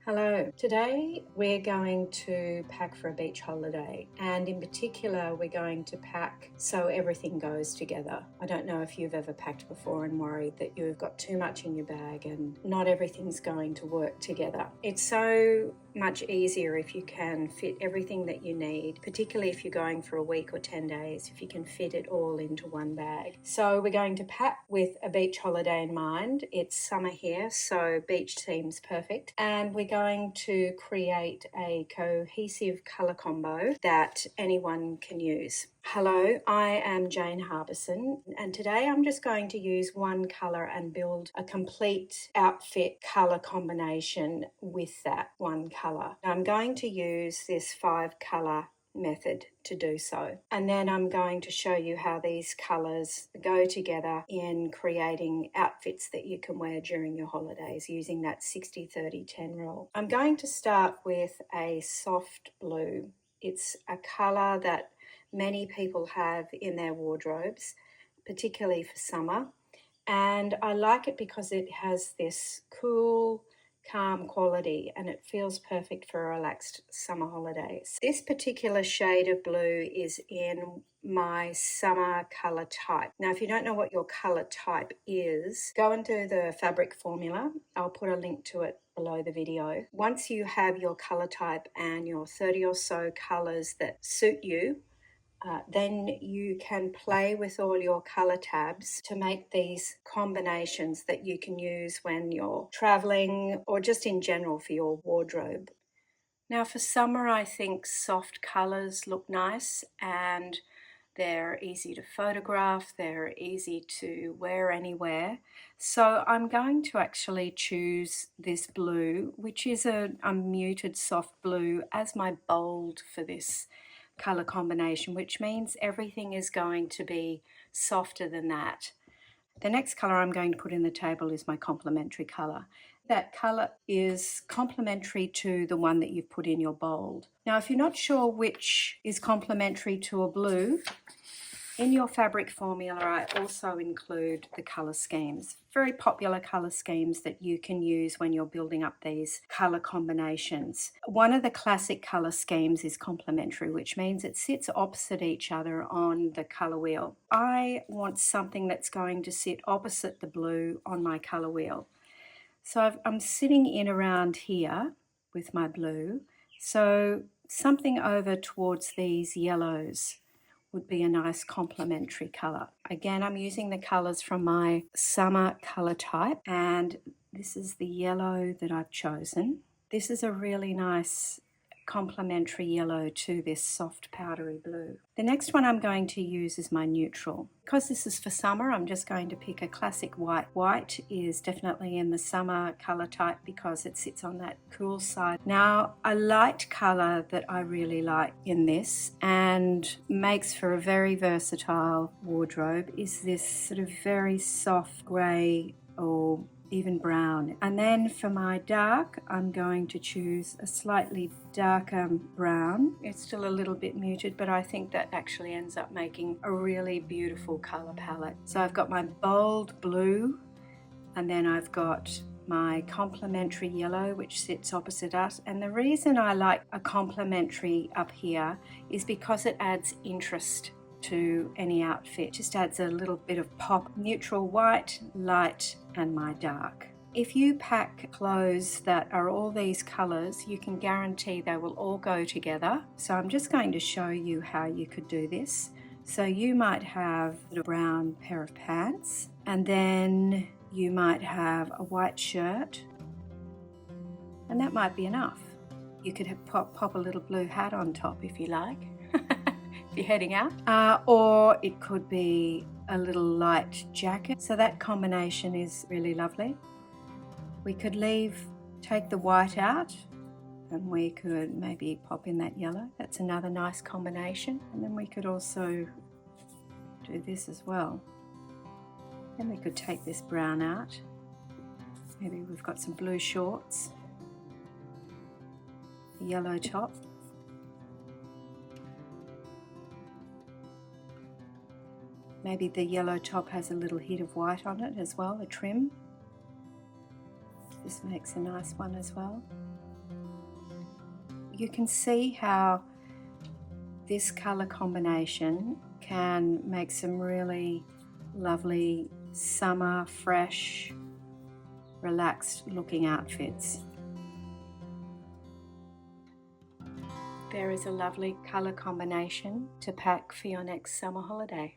Hello. Today we're going to pack for a beach holiday, and in particular we're going to pack so everything goes together. I don't know if you've ever packed before and worried that you've got too much in your bag and not everything's going to work together. It's so much easier if you can fit everything that you need, particularly if you're going for a week or 10 days, if you can fit it all into one bag. So we're going to pack with a beach holiday in mind. It's summer here, so beach seems perfect, and we're going to create a cohesive colour combo that anyone can use. Hello, I am Jane Harbison, and today I'm just going to use one colour and build a complete outfit colour combination with that one colour. I'm going to use this 5-colour method to do so, and then I'm going to show you how these colours go together in creating outfits that you can wear during your holidays using that 60-30-10 rule. I'm going to start with a soft blue. It's a colour that many people have in their wardrobes, particularly for summer, and I like it because it has this cool, calm quality and it feels perfect for relaxed summer holidays. This particular shade of blue is in my summer colour type. Now, if you don't know what your colour type is, go and do the fabric formula. I'll put a link to it below the video. Once you have your colour type and your 30 or so colours that suit you, then you can play with all your colour tabs to make these combinations that you can use when you're travelling or just in general for your wardrobe. Now for summer, I think soft colours look nice and they're easy to photograph, they're easy to wear anywhere. So I'm going to actually choose this blue, which is a muted soft blue, as my bold for this colour combination, which means everything is going to be softer than that. The next colour I'm going to put in the table is my complementary colour. That colour is complementary to the one that you've put in your bold. Now, if you're not sure which is complementary to a blue, in your fabric formula, I also include the colour schemes, very popular colour schemes that you can use when you're building up these colour combinations. One of the classic colour schemes is complementary, which means it sits opposite each other on the colour wheel. I want something that's going to sit opposite the blue on my colour wheel. So I'm sitting in around here with my blue, so something over towards these yellows would be a nice complementary colour. Again, I'm using the colours from my summer colour type, and this is the yellow that I've chosen. This is a really nice complementary yellow to this soft powdery blue. The next one I'm going to use is my neutral. Because this is for summer, I'm just going to pick a classic white. White is definitely in the summer colour type because it sits on that cool side. Now, a light colour that I really like in this and makes for a very versatile wardrobe is this sort of very soft grey or even brown. And then for my dark, I'm going to choose a slightly darker brown. It's still a little bit muted, but I think that actually ends up making a really beautiful color palette. So I've got my bold blue, and then I've got my complementary yellow, which sits opposite us. And the reason I like a complementary up here is because it adds interest to any outfit. Just adds a little bit of pop. Neutral white, light, and my dark. If you pack clothes that are all these colors, you can guarantee they will all go together. So I'm just going to show you how you could do this. So you might have a brown pair of pants, and then you might have a white shirt, and that might be enough. You could have pop a little blue hat on top if you like. You're heading out, or it could be a little light jacket. So that combination is really lovely. We could take the white out, and we could maybe pop in that yellow. That's another nice combination. And then we could also do this as well. Then we could take this brown out. Maybe we've got some blue shorts, a yellow top. Maybe the yellow top has a little hit of white on it as well, a trim. This makes a nice one as well. you can see how this colour combination can make some really lovely summer, fresh, relaxed looking outfits. There is a lovely colour combination to pack for your next summer holiday.